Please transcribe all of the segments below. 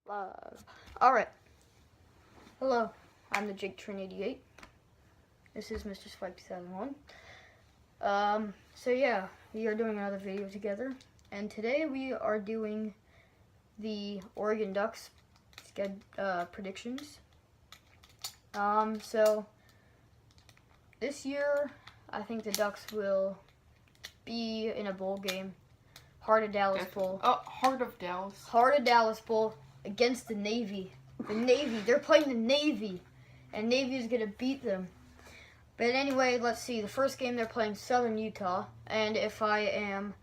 Alright. Hello, I'm the Jake Trin 88. This is Mr. Spike 2001. So yeah, we are doing another video together. And today we are doing the Oregon Ducks predictions. So this year, I think the Ducks will be in a bowl game. Heart of Dallas Bowl. Heart of Dallas. Heart of Dallas Bowl against the Navy. The Navy. They're playing the Navy. And Navy is going to beat them. But anyway, let's see. The first game they're playing Southern Utah. And if I am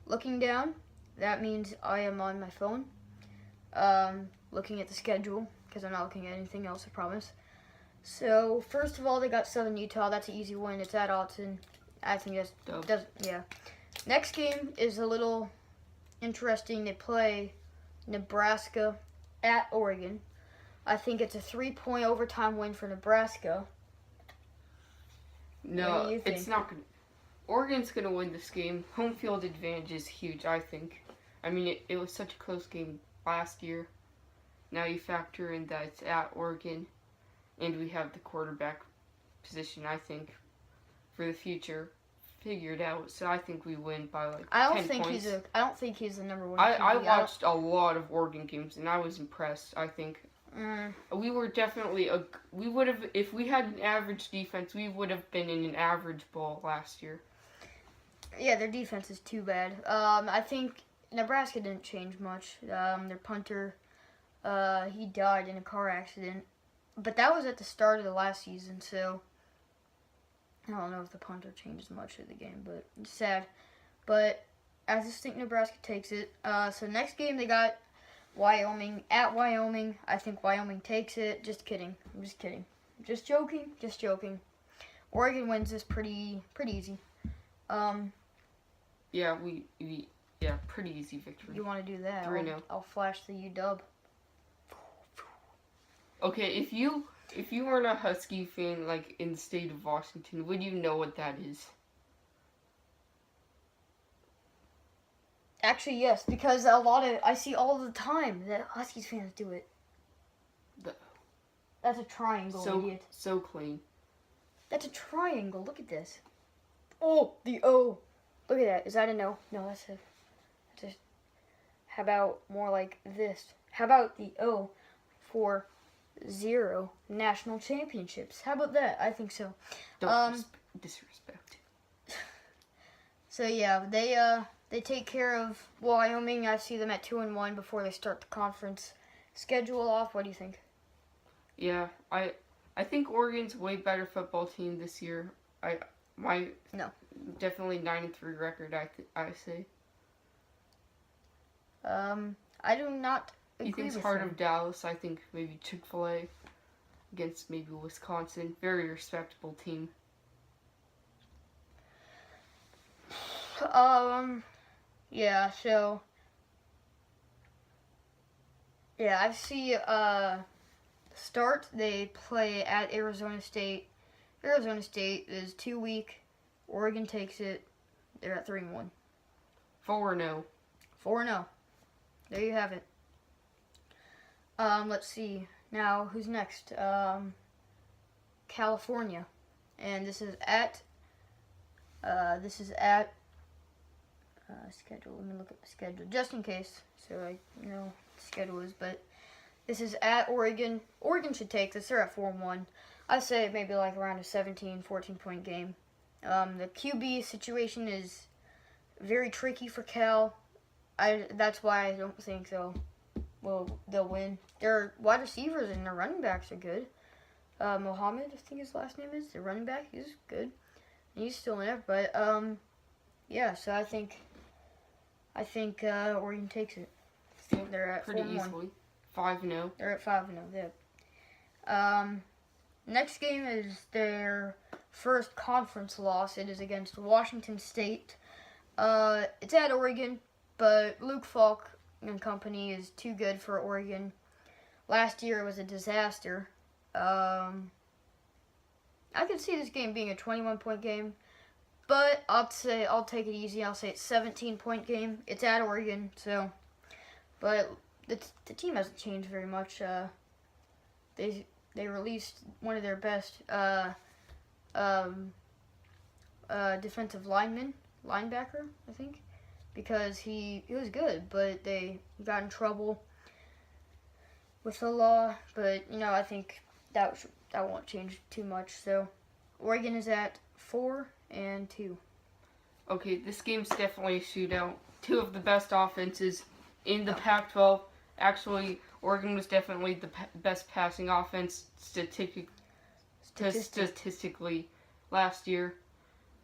looking down, that means I am on my phone. Looking at the schedule. Because I'm not looking at anything else, I promise. So, first of all, they got Southern Utah. That's an easy win. It's at Austin. I think it doesn't, yeah. Next game is a little interesting. They play Nebraska at Oregon. I think it's a 3-point overtime win for Nebraska. No, it's not going to. Oregon's going to win this game. Home field advantage is huge, I think. I mean, it was such a close game last year. Now you factor in that it's at Oregon. And we have the quarterback position, I think, for the future figured out. So I think we win by like 10 points. I don't think he's the number one. I watched a lot of Oregon games and I was impressed. I think we were definitely we would have, if we had an average defense, we would have been in an average bowl last year. Yeah, their defense is too bad. I think Nebraska didn't change much. Their punter, he died in a car accident. But that was at the start of the last season, so I don't know if the punter changes much of the game, but it's sad. But I just think Nebraska takes it. So next game they got Wyoming at Wyoming. I think Wyoming takes it. Just kidding. I'm just kidding. Just joking. Just joking. Oregon wins this pretty easy. Yeah, pretty easy victory. You want to do that? 3-0. I'll flash the UW. Okay, if you weren't a Husky fan, like, in the state of Washington, would you know what that is? Actually, yes, because I see all the time that Huskies fans do it. That's a triangle, idiot. So clean. That's a triangle. Look at this. Oh, the O. Look at that. Is that a no? No, that's a... How about more like this? How about the O for 0 national championships? How about that? I think so. Don't disrespect. So yeah, they take care of Wyoming. I see them at 2-1 before they start the conference schedule off. What do you think? Yeah, I think Oregon's a way better football team this year. Definitely 9-3 record. I say. I do not. He thinks Heart of Dallas. I think maybe Chick-fil-A against maybe Wisconsin. Very respectable team. Yeah, so. Yeah, I see, start, they play at Arizona State. Arizona State is too weak. Oregon takes it. They're at 3-1. 4-0. 4-0. There you have it. Let's see. Now, who's next? California. And this is at schedule. Let me look at the schedule just in case, so I know what the schedule is. But this is at Oregon. Oregon should take this. They're at 4-1. I say maybe like around a 17, 14-point game. The QB situation is very tricky for Cal. That's why I don't think they'll win. Their wide receivers and their running backs are good. Mohammed, I think his last name is, the running back. He's good. And he's still in it, but yeah. So I think Oregon takes it. They're at pretty 4-1. easily. 5-0. They're at 5-0. Yeah. Next game is their first conference loss. It is against Washington State. It's at Oregon, but Luke Falk and company is too good for Oregon. Last year it was a disaster. I could see this game being a 21-point game, but I'll take it easy. I'll say it's a 17-point game. It's at Oregon, so. But the team hasn't changed very much. They released one of their best defensive linebacker, I think, because he was good, but they got in trouble with the law. But I think that won't change too much. So Oregon is at 4-2. Okay, this game's definitely a shootout. Two of the best offenses in the Pac-12. Actually, Oregon was definitely the best passing offense statistically last year.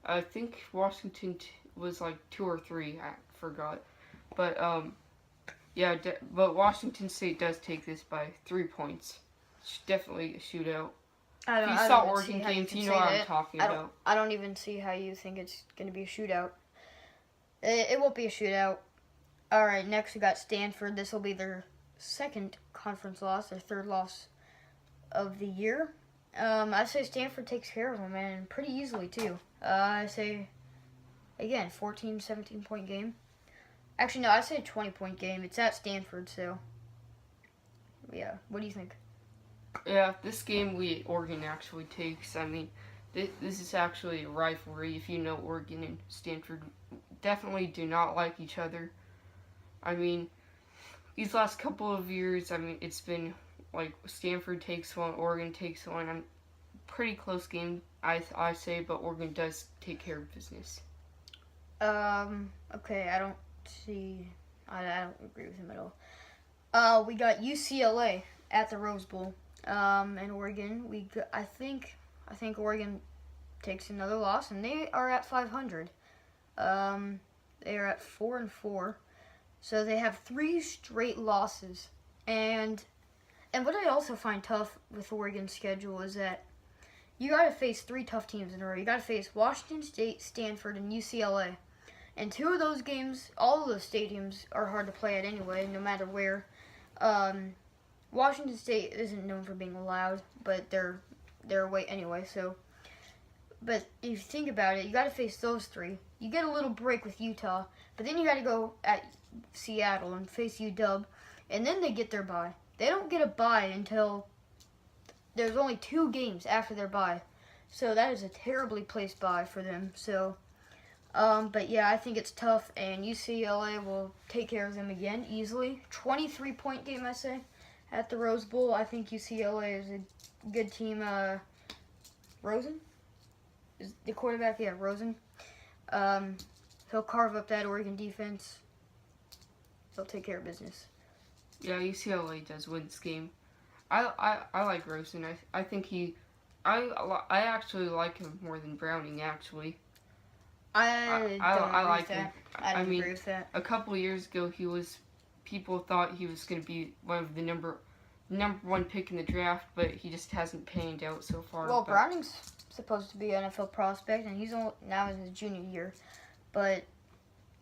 I think Washington was like 2 or 3. I forgot. But, but Washington State does take this by 3 points. It's definitely a shootout. If you saw Oregon games, you know what I'm talking about. I don't even see how you think it's going to be a shootout. It won't be a shootout. All right, next we got Stanford. This will be their second conference loss, their third loss of the year. I say Stanford takes care of them, and pretty easily, too. I say, again, 14, 17-point game. Actually, no, I say 20-point game. It's at Stanford, so, yeah. What do you think? Yeah, this game Oregon actually takes. I mean, this is actually a rivalry. If you know, Oregon and Stanford definitely do not like each other. I mean, these last couple of years, I mean, it's been like Stanford takes one, Oregon takes one. Pretty close game, I say, but Oregon does take care of business. Okay, I don't agree with him at all. We got UCLA at the Rose Bowl. And Oregon, I think Oregon takes another loss, and they are at 500. They are at 4-4, so they have 3 straight losses. And what I also find tough with Oregon's schedule is that you got to face 3 tough teams in a row. You got to face Washington State, Stanford, and UCLA. And 2 of those games, all of those stadiums are hard to play at anyway, no matter where. Washington State isn't known for being loud, but they're away anyway. So, but if you think about it, you got to face those 3. You get a little break with Utah, but then you got to go at Seattle and face UW, and then they get their bye. They don't get a bye until there's only 2 games after their bye, so that is a terribly placed bye for them. So, but yeah, I think it's tough, and UCLA will take care of them again easily. 23-point game, I say. At the Rose Bowl, I think UCLA is a good team. Rosen is the quarterback. Yeah, Rosen. He'll carve up that Oregon defense. He'll take care of business. Yeah, UCLA does win this game. I like Rosen. I think I actually like him more than Browning. Actually, I like him. I don't agree with that. A couple years ago, people thought he was going to be one of the number 1 pick in the draft, but he just hasn't panned out so far. Well, Browning's supposed to be an NFL prospect, and he's now in his junior year, but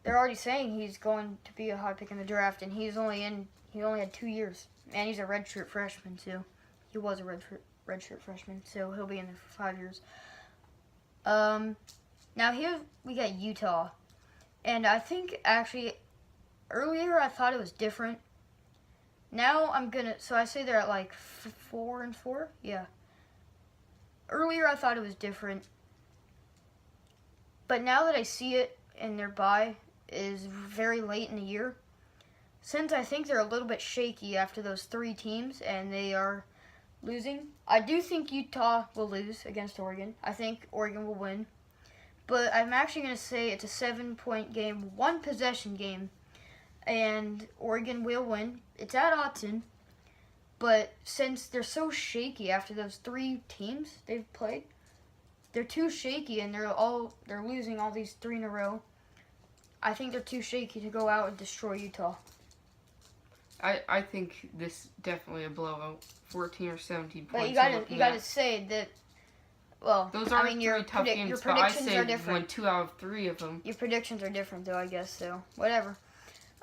they're already saying he's going to be a high pick in the draft, and he only had 2 years, and he's a redshirt freshman too. He was a redshirt freshman, so he'll be in there for 5 years. Now here we got Utah, and I think actually earlier I thought it was different. Now so I say they're at like 4-4, yeah. Earlier I thought it was different, but now that I see it and their bye is very late in the year, since I think they're a little bit shaky after those 3 teams and they are losing, I do think Utah will lose against Oregon. I think Oregon will win, but I'm actually going to say it's a 7-point game, 1 possession game, and Oregon will win. It's at Autzen, but since they're so shaky after those 3 teams they've played, they're too shaky and they're losing all these 3 in a row. I think they're too shaky to go out and destroy Utah. I think this definitely a blowout, 14 or 17 points. But you gotta say that. Well, those are 3 tough games. Your predictions are different. Won 2 out of 3 of them. Your predictions are different, though. I guess so. Whatever.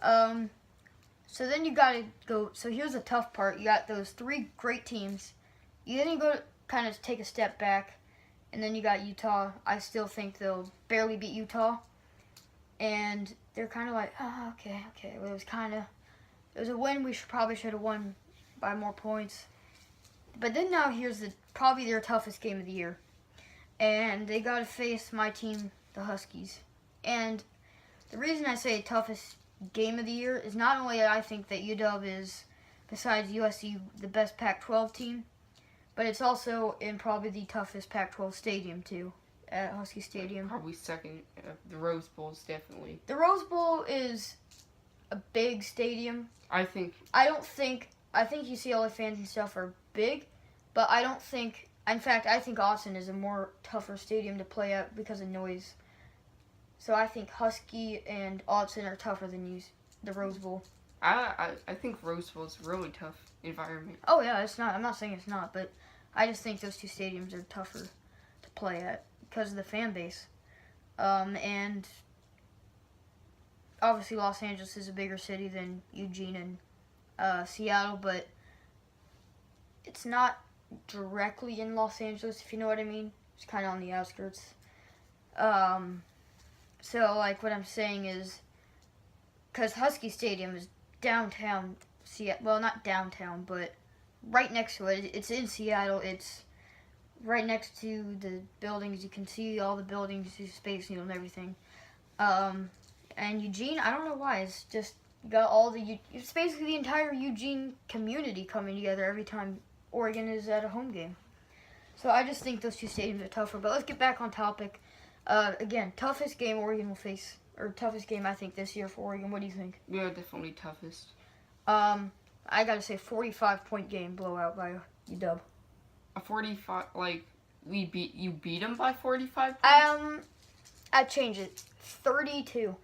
So then you gotta go. So here's the tough part. You got those 3 great teams. Then you go kind of take a step back, and then you got Utah. I still think they'll barely beat Utah, and they're kind of like, oh, okay. Well, it was kind of It was a win. We probably should have won by more points. But then now here's probably their toughest game of the year. And they got to face my team, the Huskies. And the reason I say toughest game of the year is not only that I think that UW is, besides USC, the best Pac-12 team, but it's also in probably the toughest Pac-12 stadium, too, at Husky Stadium. Probably second. The Rose Bowl is definitely. The Rose Bowl is a big stadium. I think UCLA fans and stuff are big, but I don't think, in fact, I think Austin is a more tougher stadium to play at because of noise. So I think Husky and Austin are tougher than the Rose Bowl. I think Rose Bowl is a really tough environment. Oh yeah, it's not. I'm not saying it's not, but I just think those two stadiums are tougher to play at because of the fan base. And obviously Los Angeles is a bigger city than Eugene and Seattle, but it's not directly in Los Angeles, if you know what I mean. It's kind of on the outskirts. So, like, what I'm saying is, because Husky Stadium is downtown Seattle, well, not downtown, but right next to it. It's in Seattle. It's right next to the buildings. You can see all the buildings, you see Space Needle and everything. And Eugene, I don't know why, it's just got it's basically the entire Eugene community coming together every time Oregon is at a home game. So I just think those two stadiums are tougher. But let's get back on topic. Again, toughest game Oregon will face, or toughest game I think this year for Oregon. What do you think? Yeah, definitely toughest. I gotta say 45-point game blowout by UW. A 45, like, you beat them by 45 points? I'd change it. 32.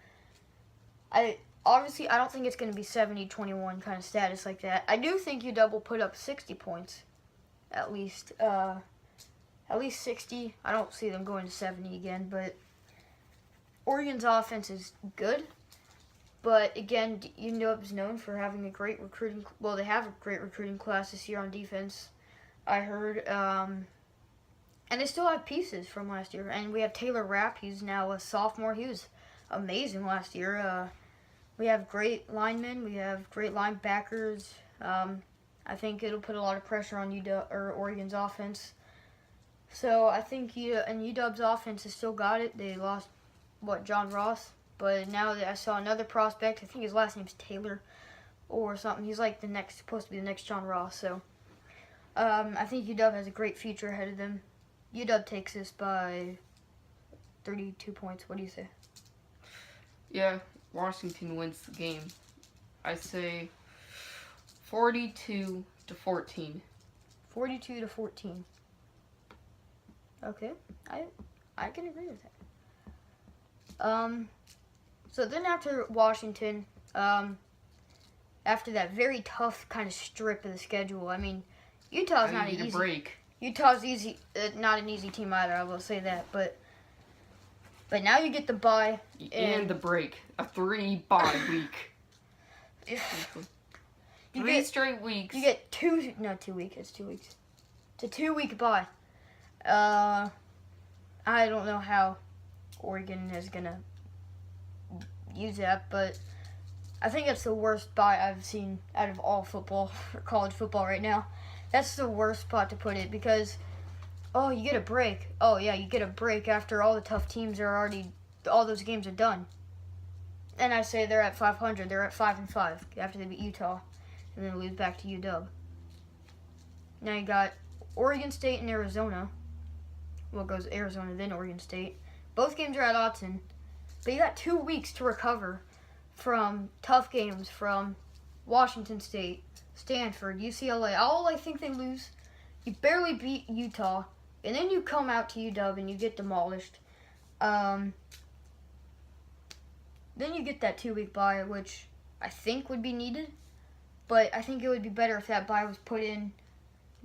I don't think it's gonna be 70-21 kind of status like that. I do think UW will put up 60 points, at least. At least 60. I don't see them going to 70 again, but Oregon's offense is good. But again, UW is known for having a great recruiting. Well, they have a great recruiting class this year on defense, I heard. And they still have pieces from last year. And we have Taylor Rapp. He's now a sophomore. He was amazing last year. We have great linemen. We have great linebackers. I think it'll put a lot of pressure on Oregon's offense. So I think UW's offense has still got it. They lost, John Ross. But now that I saw another prospect, I think his last name's Taylor or something. He's like supposed to be the next John Ross. So I think UW has a great future ahead of them. UW takes this by 32 points. What do you say? Yeah, Washington wins the game. I say 42-14. 42-14. Okay, I can agree with that. So then after Washington, after that very tough kind of strip of the schedule, I mean, Utah's not an easy break. Utah's not an easy team either. I will say that, but now you get the bye and the break, a 3-bye week. Three straight weeks. You get 2 weeks. It's 2 weeks. It's a 2-week bye. I don't know how Oregon is gonna use that, but I think it's the worst bye I've seen out of all football, or college football right now. That's the worst spot to put it because, you get a break. Oh yeah, you get a break after all the tough teams all those games are done. And I say they're at 500. They're at 5-5 after they beat Utah, and then lose back to UW. Now you got Oregon State and Arizona. Well, it goes Arizona, then Oregon State. Both games are at Autzen. But you got 2 weeks to recover from tough games from Washington State, Stanford, UCLA. All I think they lose. You barely beat Utah. And then you come out to UW and you get demolished. Then you get that 2-week bye, which I think would be needed. But I think it would be better if that bye was put in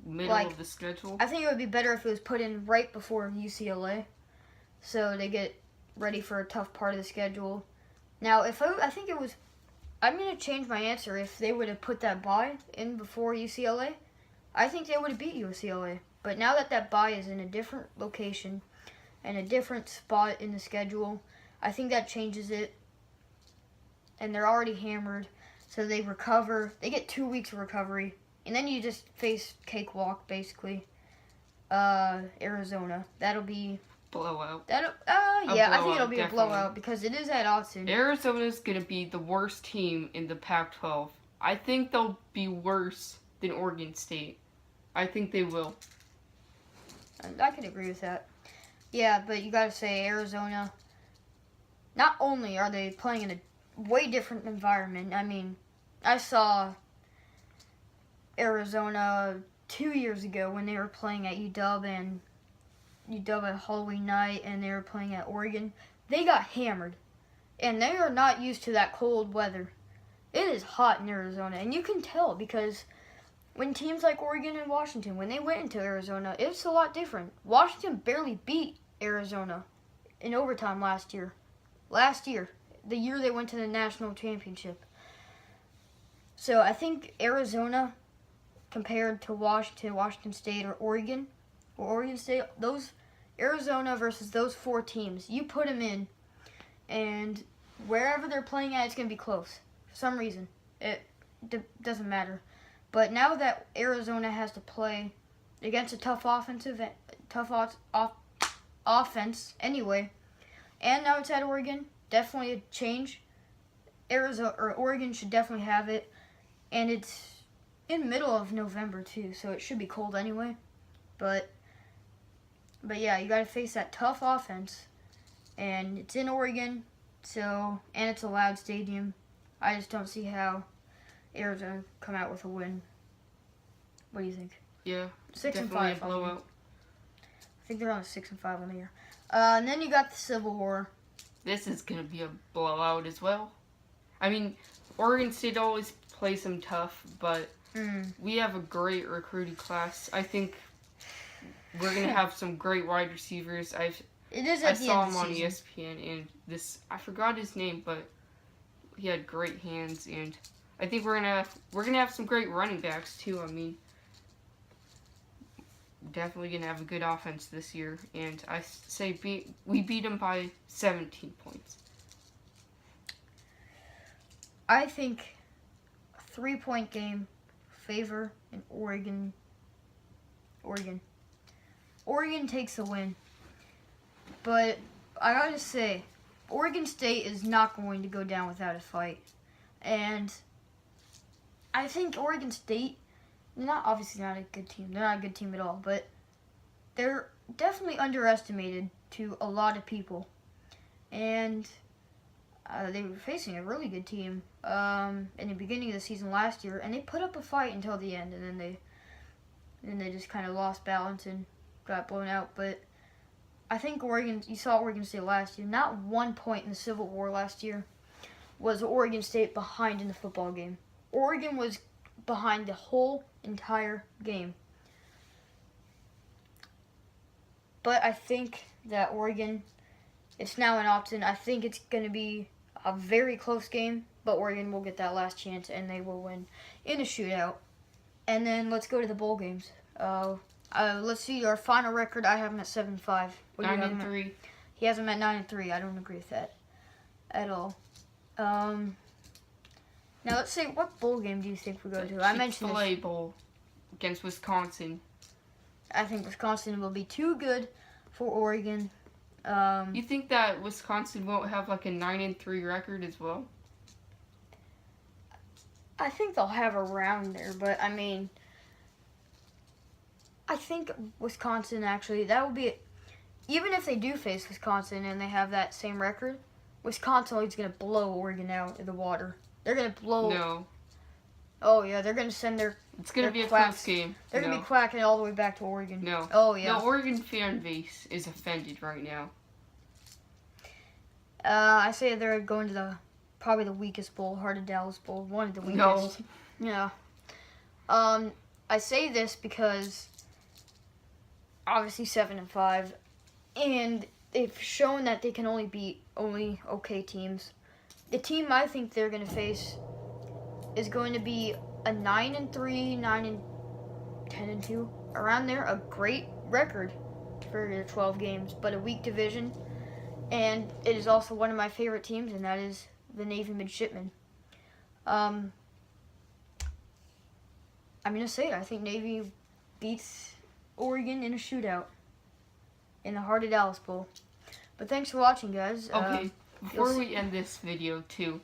middle of the schedule. I think it would be better if it was put in right before UCLA, so they get ready for a tough part of the schedule. Now, I'm gonna change my answer. If they would have put that bye in before UCLA, I think they would have beat UCLA. But now that bye is in a different location and a different spot in the schedule, I think that changes it. And they're already hammered. So they recover. They get 2 weeks of recovery, and then you just face cakewalk basically. Arizona. That'll be blowout. I think it'll be definitely. a blowout because it is at Austin. Arizona's gonna be the worst team in the Pac-12. I think they'll be worse than Oregon State. I think they will. I can agree with that. Yeah, but you gotta say Arizona. Not only are they playing in a way different environment. I mean, I saw Arizona 2 years ago when they were playing at UW at Halloween night, and they were playing at Oregon. They got hammered, and they are not used to that cold weather. It is hot in Arizona, and you can tell because when teams like Oregon and Washington, when they went into Arizona, it's a lot different. Washington barely beat Arizona in overtime last year. The year they went to the national championship. So I think Arizona, compared to Washington State, or Oregon State, those Arizona versus those 4 teams, you put them in, and wherever they're playing at, it's going to be close. For some reason, it doesn't matter. But now that Arizona has to play against a tough offense anyway, and now it's at Oregon, definitely a change. Oregon should definitely have it, and it's in the middle of November too, so it should be cold anyway. But yeah, you got to face that tough offense, and it's in Oregon, and it's a loud stadium. I just don't see how Arizona come out with a win. What do you think? Yeah, 6 and definitely 5. a blowout. I think they're on a 6 and 5 on the year. And then you got the Civil War. This is gonna be a blowout as well. I mean, Oregon State always plays them tough, but we have a great recruiting class. I think we're gonna have some great wide receivers. I saw him on ESPN, and I forgot his name, but he had great hands, and I think we're gonna have some great running backs too. I mean, definitely gonna have a good offense this year, and I say we beat them by 17 points. I think a 3-point game favor in Oregon. Oregon takes the win, but I gotta say, Oregon State is not going to go down without a fight, and I think Oregon State, obviously not a good team. They're not a good team at all, but they're definitely underestimated to a lot of people. And they were facing a really good team in the beginning of the season last year, and they put up a fight until the end, and then they just kind of lost balance and got blown out. But I think you saw Oregon State last year. Not 1 point in the Civil War last year was Oregon State behind in the football game. Oregon was behind the whole entire game. But I think that Oregon, it's now in Austin. I think it's going to be a very close game, but Oregon will get that last chance, and they will win in a shootout. And then let's go to the bowl games. Let's see our final record. I have him at 7-5. 9-3. He has him at 9-3. I don't agree with that at all. Now let's see, what bowl game do you think we go to? I mentioned this. Chick-fil-A Bowl against Wisconsin. I think Wisconsin will be too good for Oregon. You think that Wisconsin won't have like a 9-3 record as well? I think they'll have around there, but I mean, I think Wisconsin actually, that would be, even if they do face Wisconsin and they have that same record, Wisconsin is going to blow Oregon out of the water. They're going to blow. No. Oh, yeah, they're going to send their. It's going to be a quacks. close game. They're going to be quacking all the way back to Oregon. No. Oh, yeah. The Oregon fan base is offended right now. I say they're going to probably the weakest bowl, Heart of Dallas Bowl. One of the weakest. No. Yeah. I say this because obviously 7-5, and they've shown that they can only beat okay teams. The team I think they're going to face is going to be a 9-3, 10-2, around there. A great record for their 12 games, but a weak division. And it is also one of my favorite teams, and that is the Navy Midshipmen. I'm gonna say it. I think Navy beats Oregon in a shootout in the Heart of Dallas Bowl. But thanks for watching, guys. Okay, before we end this video, too,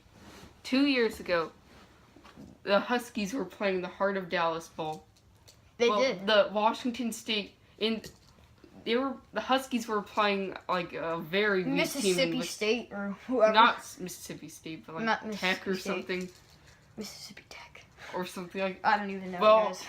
2 years ago, the Huskies were playing the Heart of Dallas Bowl. They did. The Washington State the Huskies were playing like a very weak Mississippi team. State or whoever. Not Mississippi State, but like Not Tech or Mississippi State. something. Mississippi Tech. Or something like. I don't even know, Well, guys.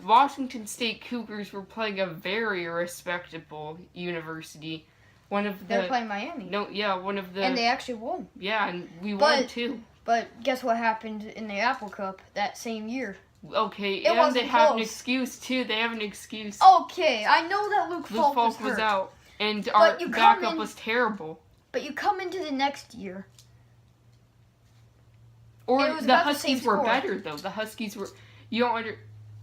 Washington State Cougars were playing a very respectable university. One of the. They're playing Miami. No, yeah, one of the. And they actually won. Yeah, and we But- won too. But guess what happened in the Apple Cup that same year? Okay, It and wasn't they have an close. excuse too. They have an excuse. Okay, I know that Luke Luke Falk Falk was was hurt. out, and our you come backup in- was terrible. But you come into the next year. Or It was the about the same Huskies were score. better though. The Huskies were. You don't under.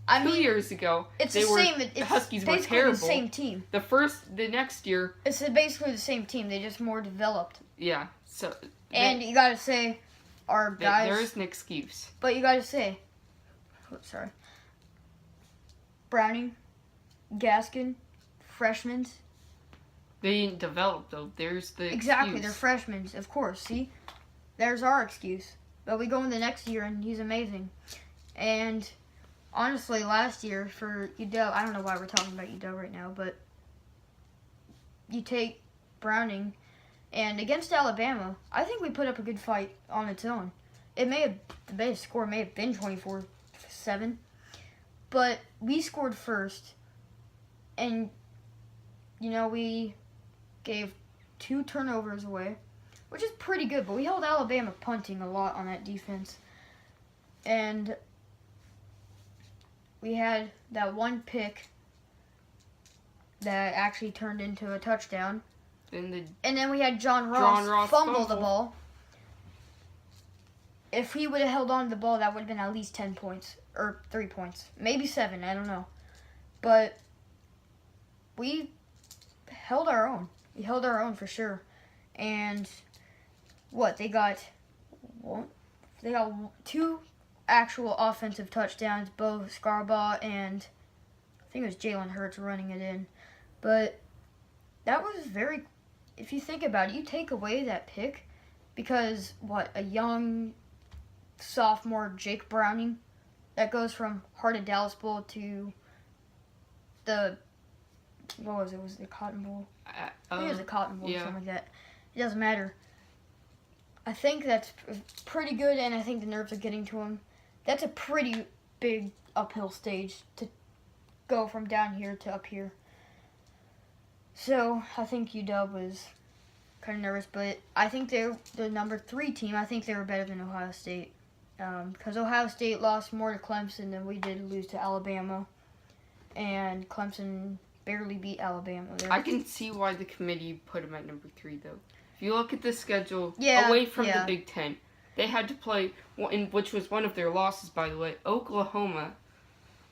I 2 mean, years ago, it's they the were. same. The It's Huskies were basically terrible. the same team. The next year, It's basically the same team. They just more developed. yeah. So. And you gotta say, our guys. there is an excuse. But you gotta say, sorry. Browning, Gaskin, freshmen. They didn't develop though. There's the Exactly, excuse. they're freshmen, of course. See, there's our excuse. But we go in the next year and he's amazing. And honestly, last year for UW, I don't know why we're talking about UW right now, but you take Browning, and against Alabama, I think we put up a good fight on its own. The base score may have been 24-7, but we scored first, and we gave 2 turnovers away, which is pretty good, but we held Alabama punting a lot on that defense. And we had that one pick that actually turned into a touchdown. And then we had John Ross fumble the fumble. ball. If he would have held on to the ball, that would have been at least 10 points. Or 3 points. Maybe 7, I don't know. But we held our own. We held our own for sure. And they got 2 actual offensive touchdowns, Bo Scarborough and I think it was Jalen Hurts running it in. But that was if you think about it, you take away that pick because a young sophomore Jake Browning that goes from Heart of Dallas Bowl to the Was it the Cotton Bowl? I think it was the Cotton Bowl or something like that. It doesn't matter. I think that's pretty good, and I think the nerves are getting to him. That's a pretty big uphill stage to go from down here to up here. So, I think UW was kind of nervous, but I think they're the number 3 team. I think they were better than Ohio State. Because Ohio State lost more to Clemson than we did lose to Alabama. And Clemson barely beat Alabama. I can see why the committee put them at number 3, though. If you look at the schedule, Yeah, away from yeah. the Big Ten, they had to play, which was one of their losses, by the way, Oklahoma,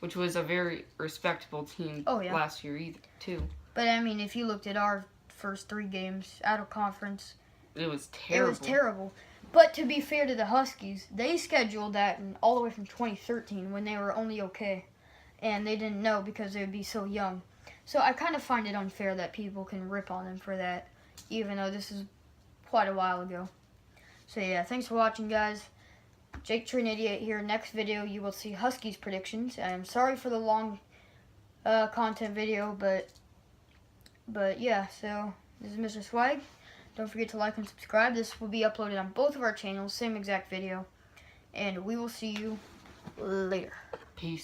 which was a very respectable team last year, too. But, I mean, if you looked at our first 3 games out of conference, It was terrible. it was terrible. But to be fair to the Huskies, they scheduled that all the way from 2013 when they were only okay. And they didn't know because they would be so young. So I kind of find it unfair that people can rip on them for that, even though this is quite a while ago. So yeah, thanks for watching, guys. Jake Trin88 here. Next video, you will see Huskies predictions. I'm sorry for the long content video, but yeah, so this is Mr. Swag. Don't forget to like and subscribe. This will be uploaded on both of our channels, same exact video. And we will see you later. Peace.